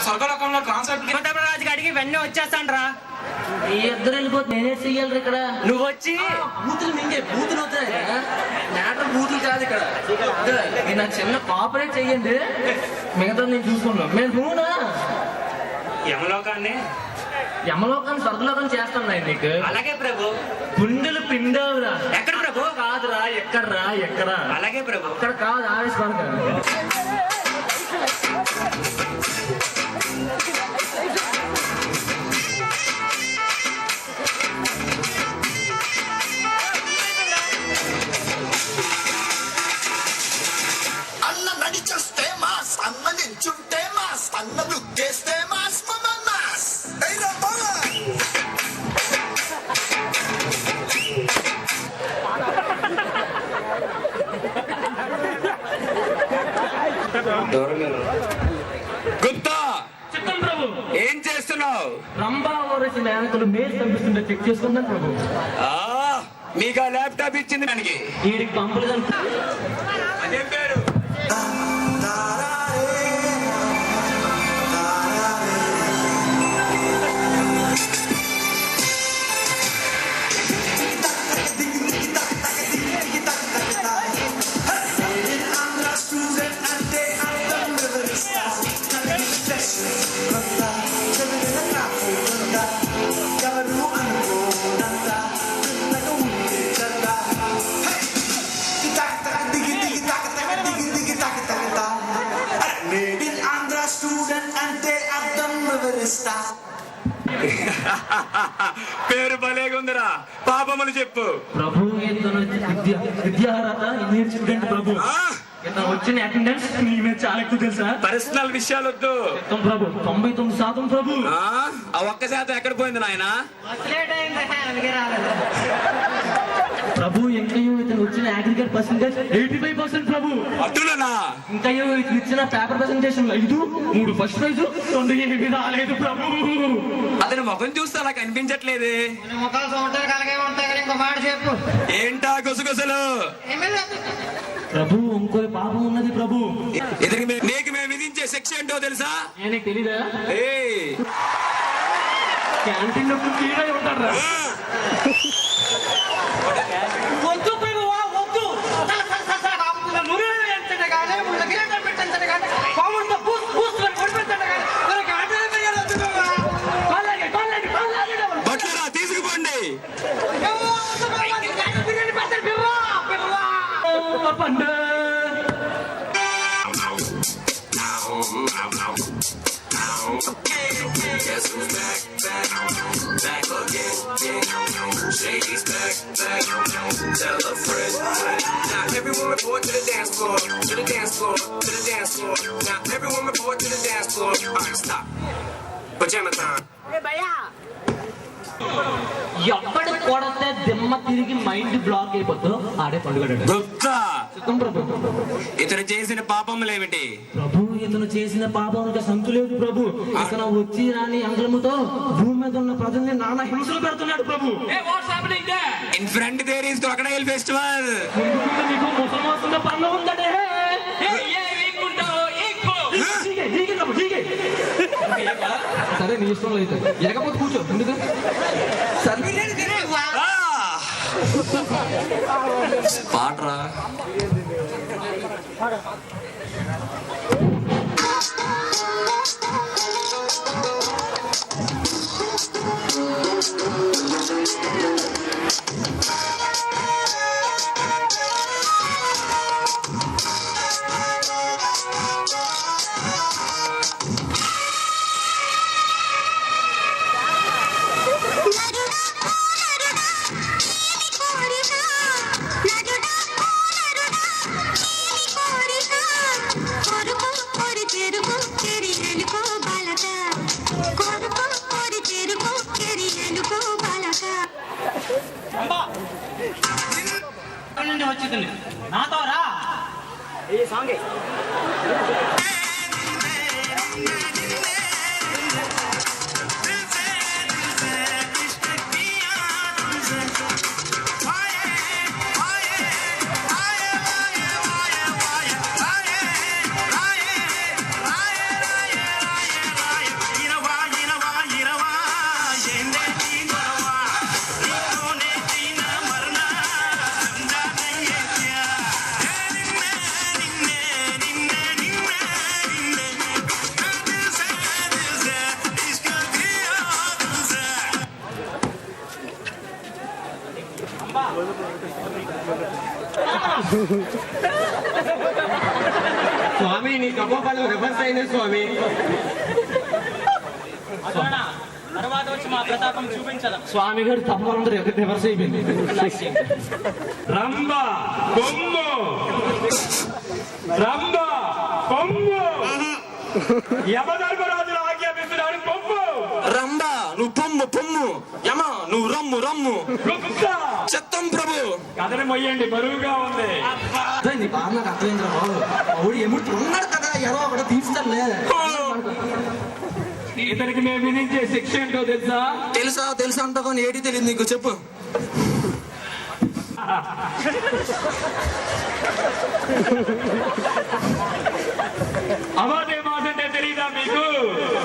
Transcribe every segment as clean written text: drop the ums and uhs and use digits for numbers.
స్వర్గలోకంలో transfer రాజు గారికి వెన్న వచ్చేస్తాను రా. ఈ ఇద్దరు వెళ్ళిపోతే నేనే చెయ్యాలి ఇక్కడ. నువ్వు వచ్చి బూతులు మింగే బూతులు అవుతాయి. మ్యాటర్ బూతులు కాదు ఇక్కడ. నా చిన్న కోఆపరేట్ చెయ్యండి, మిగతా నేను చూసుకున్నాను. మేము నువ్వునా యమలోకాన్ని స్వర్గలోకాన్ని చేస్తాను నేను నీకు. అలాగే ప్రభు. గుండెలు పిండావురా. ఎక్కడ ప్రభు? కాదురా, ఎక్కడ అలాగే ప్రభు. అక్కడ కాదు, ఆవేశపడతాను. అన్న నడిచేస్తే మాస్, అన్న నించుంటే మాస్, అన్న దుక్కేస్తే మాస్, మాస్. గుప్తా, చిత్తం ప్రభు. ఏం చేస్తున్నావు? రంభా ఓరసి మేనకులు మేలు కనిపిస్తుంటే చెక్ చేసుకుందాం ప్రభు. మీకు ఆ ల్యాప్టాప్ ఇచ్చింది దానికి. వీడికి పంపులు అదే పేరు. పేరు భలేగుందిరా. పాపములు చెప్పు. ప్రభు విద్యార్హత ఇంజనీర్ స్టూడెంట్ ప్రభు. ఇతను వచ్చిన అటెండెన్స్ నీ మీద చాలా ఎక్కువ తెలుసా? పర్సనల్ విషయాలు వద్దు ప్రభు. 99% ప్రభు. ఆ 1% ఎక్కడ పోయింది నాయనా? ప్రభు ఇంకయో ఇతను వచ్చిన అగ్రిగేట్ పర్సెంటేజ్ 85% ప్రభు. అటులనా? ఇంకయో ఇతను ఇచ్చిన పేపర్ ప్రెసెంటేషన్ 5, 3 ఫస్ట్ ప్రైజ్, 2 ఏమీ రాలేదు ప్రభు. అతని ముఖం చూస్తే అలా కనిపించట్లేదే. ఏంటా గుసగుసలు? ప్రభు ఇంకో పాపం ఉన్నది ప్రభు. నీకు మేము విధించే శిక్ష ఏంటో తెలుసా? నీకు తెలీదా? క్యాంటీన్ లో కీడై ఉంటాడు. వద్దు వద్దు. బట్లరా తీసుకుపోండి. Guess who's back, back again, Shady's back, tell a friend. Now everyone report to the dance floor, to the dance floor, to the dance floor. Now everyone report to the dance floor. Alright, stop. Pajama time. Hey, bhaiya. ఎప్పటి కొడితే దిమ్మ తిరిగి mind block అయిపోద్దు ఆడే పండుగ. ఇతను చేసిన పాపములేమిటి? ప్రభు ఇతను చేసిన పాపములకు సంతు లేదు ప్రభు. ఇతను వచ్చి రాని అంగళముతో భూమి మీద ఉన్న ప్రజల్ని నానా హింసలు పెడుతున్నాడు ప్రభు. In front there is crocodile festival. నీకు ముసల్మాన్ పండుగ ఉందటే. సరే నీ ఇష్టంలో అయితే ఎగపోతే కూర్చో. ఎందుకు పాటరా? వచ్చింది నాతో రా. ఈ సాంగ్ స్వామి నీ కప్పలు రివర్స్ అయిన స్వామి. అదోనా తర్వాత వచ్చి మా ప్రతాపం చూపించదా. స్వామి గారు తప్పకుండా రివర్స్ అయిపోయింది. రంబ కొమ్ము రంబ కొమ్ము యమధర్మరాజును ఆజ్ఞాపిస్తున్నాడు కొమ్ము. రంబ నువ్వు పొమ్ము పొమ్ము, యమ నువ్వు రమ్ము రమ్ము. కుక్క చిత్తం ప్రభు. కథను మొయ్యండి, బరువుగా ఉంది. నీ బాగా నాకు అర్థమైందిరా బాబు. అవుడు ఎముడు ఉన్నాడు కదా, ఎవరో ఒకటి తీస్తారులే. ఇతనికి మేము విధించే శిక్ష ఏంటో తెలుసా? తెలుసా తెలుసా అంటా కానీ ఏది తెలియదు నీకు, చెప్పు. అవాదే మాసంటే తెలీదా మీకు?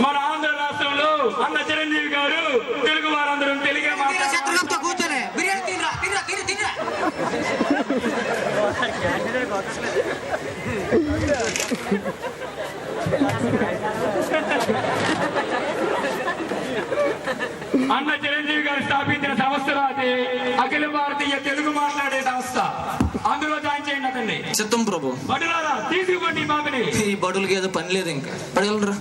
మన ఆంధ్ర రాష్ట్రంలో అన్న చిరంజీవి గారు తెలుగు వారందరూ తెలుగే మాట్లాడారు. కూర్చొని బిర్యానీ తినరా తినరా తిని తినరా. అన్న చిరంజీవి గారు స్థాపించిన సంస్థ అది అఖిల భారతీయ తెలుగు మాట్లాడే సంస్థ. అందులో జాయిన్ చేయండి అతన్ని. చిత్తం ప్రభు. బడులారా తీసుకుపోండి ఈ బాబుని. ఈ బడులకి ఏదో పని లేదు, ఇంకా పడగలరా.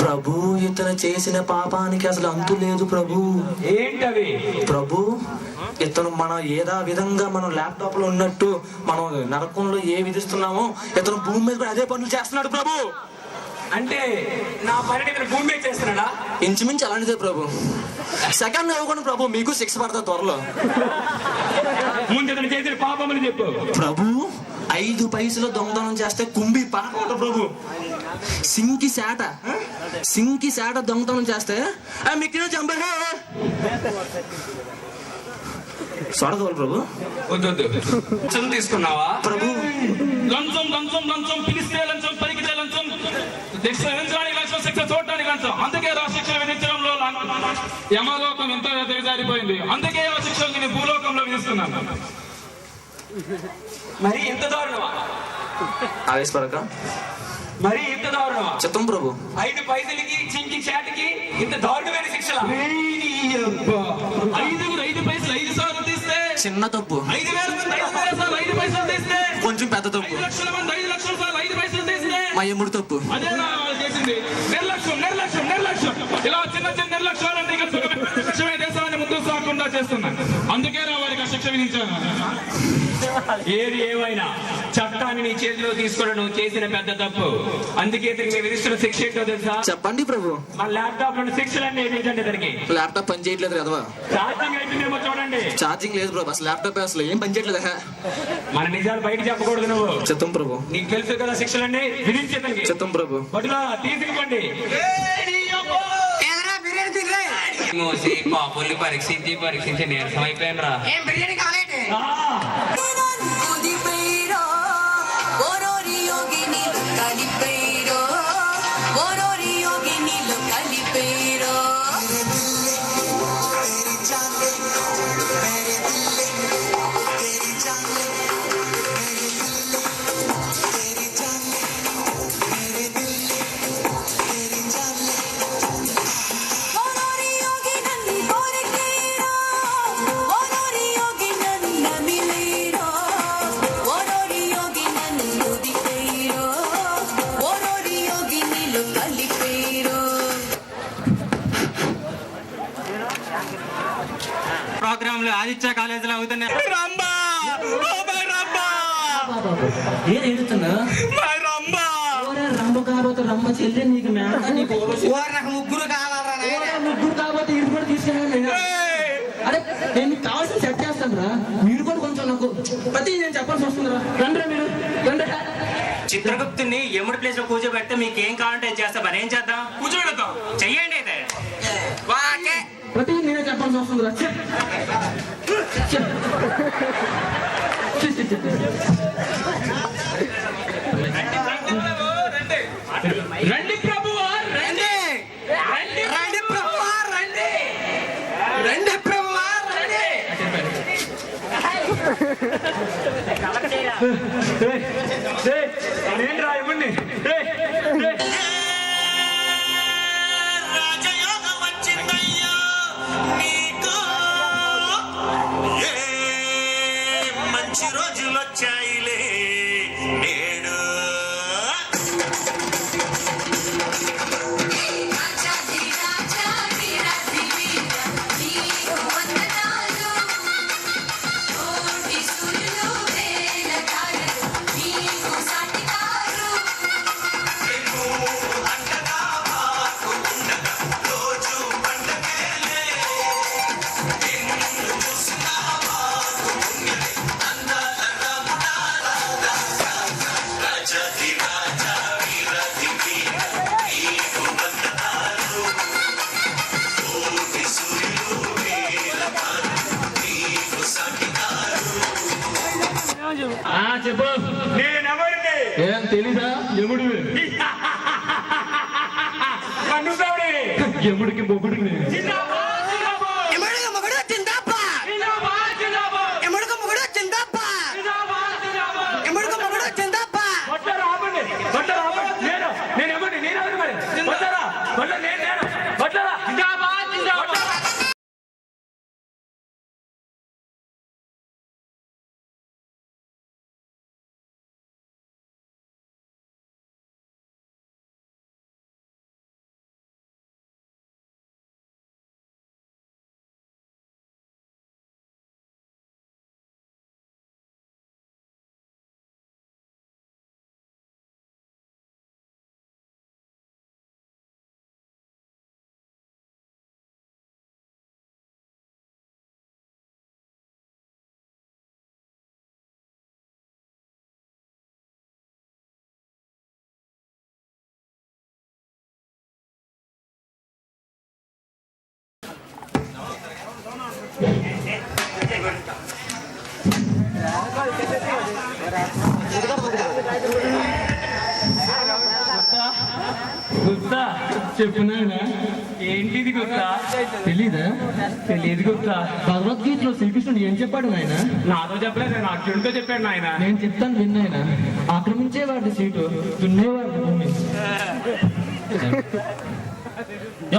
ప్రభు ఇతను చేసిన పాపానికి అసలు అంతు లేదు ప్రభు. ఏంటవి? ప్రభు ఇతను మన ఏదా విధంగా మనం ల్యాప్టాప్ లో ఉన్నట్టు మనం నరకంలో ఏ విధిస్తున్నామో ఇతను భూమి మీద కూడా అదే పనులు చేస్తున్నాడు ప్రభు. అంటే నా పనిని ఇతను భూమి మీద చేస్తున్నాడా? ఇంచుమించు అలాంటిదే ప్రభు. సెకండ్ అవ్వకుండా ప్రభు మీకు శిక్ష పడతా త్వరలో. ముందు ఇతను చేసిన పాపములు చెప్పు. ప్రభు 5 పైసలు దొంగతనం చేస్తే కుంభి పాట ప్రభు. సింకి శాట దొంగతనం చేస్తే మీకు సొడగవాలి ప్రభు. వద్దు తీసుకున్నావా ప్రభు? లంచం లంచం లంచం పిలిస్తే లంచం పలికితే లంచం విధించడానికి లంచం శిక్ష చూడటానికి లంచం. అందుకే రా శిక్ష విధించడంలో యమలోకం ఎంతో దిగజారిపోయింది. అందుకే ఆ శిక్ష నేను భూలోకంలో విధిస్తున్నాను. మరి ఎంత దారుణమా? ఆవేశపడక. మరి ఎంత దారుణమా? చిత్తం ప్రభు. 5 పైసలకి చింకి చాటికి ఇంత దారుణమైన శిక్షలా? 5 పైసలు 5 సార్లు తీస్తే చిన్న తప్పు. 5,000 సార్లు 5 పైసలు తీస్తే కొంచెం పెద్ద తప్పు. 5 లక్షల మంది 5 లక్షల సార్లు 5 పైసలు తీస్తే మా ఎముడు తప్పు. అదే చేసింది. నిర్లక్ష్యం నిర్లక్ష్యం నిర్లక్ష్యం. ఇలా చిన్న చిన్న నిర్లక్ష్యాలన్నీ శిక్షమే దేశాన్ని ముందుకు సాగకుండా చేస్తున్నాను. అందుకే నా వారికి ఆ శిక్ష విధించాను. ఏది ఏమైనా చట్టాన్ని నీ చేతిలో తీసుకోవడం నువ్వు చేసిన పెద్ద తప్పు. అందుకే ఇతనికి మేము విధిస్తున్న శిక్ష ఏంటో తెలుసా? చెప్పండి ప్రభు. మన ల్యాప్టాప్ లో శిక్షలన్నీ ఏంటంటే ఇతనికి ల్యాప్టాప్ పని చేయట్లేదు కదవా? ఛార్జింగ్ అయిపోయిందేమో చూడండి. ఛార్జింగ్ లేదు ప్రభు. అసలు ల్యాప్టాప్ అసలు ఏం పని చేయట్లేదు. మన నిజాలు బయట చెప్పకూడదు నువ్వు. చిత్తం ప్రభు. నీకు తెలుసు కదా శిక్షలన్నీ విధించేదానికి. చిత్తం ప్రభు. బట్లా తీసుకుపోండి. పాపుల్ని పరీక్షించి నీరసం అయిపోయాను రా. ప్రోగ్రాంలు ఆదిత్య కాలేజీలో అవుతున్నాయి. ఏం ఏడుతున్నా? రంబ కాబట్టి రమ్మ చెల్లి నీకు మేడ నీకు ముగ్గురు కావాలరా? ముగ్గురు కాబట్టి ఇది కూడా తీసుకెళ్ళాను. అరే నేను కావాల్సిన సెట్ చేస్తాను రా. మీరు కూడా కొంచెం నాకు ప్రతి నేను చెప్పాల్సి వస్తుందిరా. రండి మీరు రండి. చిత్రగుప్తుని యముడి ప్లేస్ లో కూర్చోబెడితే మీకు ఏం కావాలంటే చేస్తా. మరి ఏం చేద్దాం? కూర్చోబెడతాం. చెయ్యండి అయితే. ప్రతి నేనే చెప్పాల్సి వస్తుంది రా. రండి ప్రభువా రండి రండి రండి ప్రభువా రండి రండి ప్రభువా రండి. నేను రా ఇవ్వండి. రాజయోగం వచ్చిందయ్యా నీకు, ఏ మంచి రోజులు వచ్చాయిలే నేడు. చెప్పు. నేనెవరిని? ఏం తెలీదా? యముడివి. కన్నుసావుడి. యముడికి బొబ్బుడికి నేను. జిందాబాద్ జిందాబాద్. ఎమడుగ మగడు చిందప్పా, జిందాబాద్ జిందాబాద్. ఎమడుగ మగడు చిందప్పా, జిందాబాద్ జిందాబాద్. ఎమడుగ మగడు చిందప్పా. కొట్టరా ఆపండి. కొట్టరా ఆపండి. నేను ఎవరిని? నేను ఎవరిని మరి? కొట్టరా. నేను కొట్టరా. జిందాబాద్ జిందాబాద్. గుప్తా చెప్పు నాయన. ఏంటిది గుప్తా? తెలీదా? తెలియదు గుప్తా. భగవద్గీతలో శ్రీకృష్ణుడు ఏం చెప్పాడు నాయన? నాతో చెప్పలేదు, నా అర్జునుడితో చెప్పాడు నాయన. నేను చెప్తాను విన్నాయన. ఆక్రమించేవాడి సీటు దున్నేవాడి భూమి.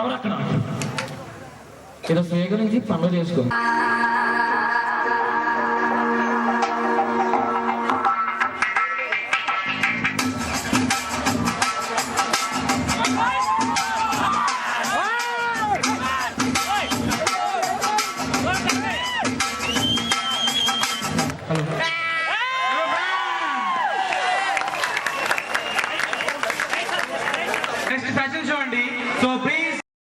ఎవరక్కడ? ఏదో స్వీకరించి పనులు చేసుకో.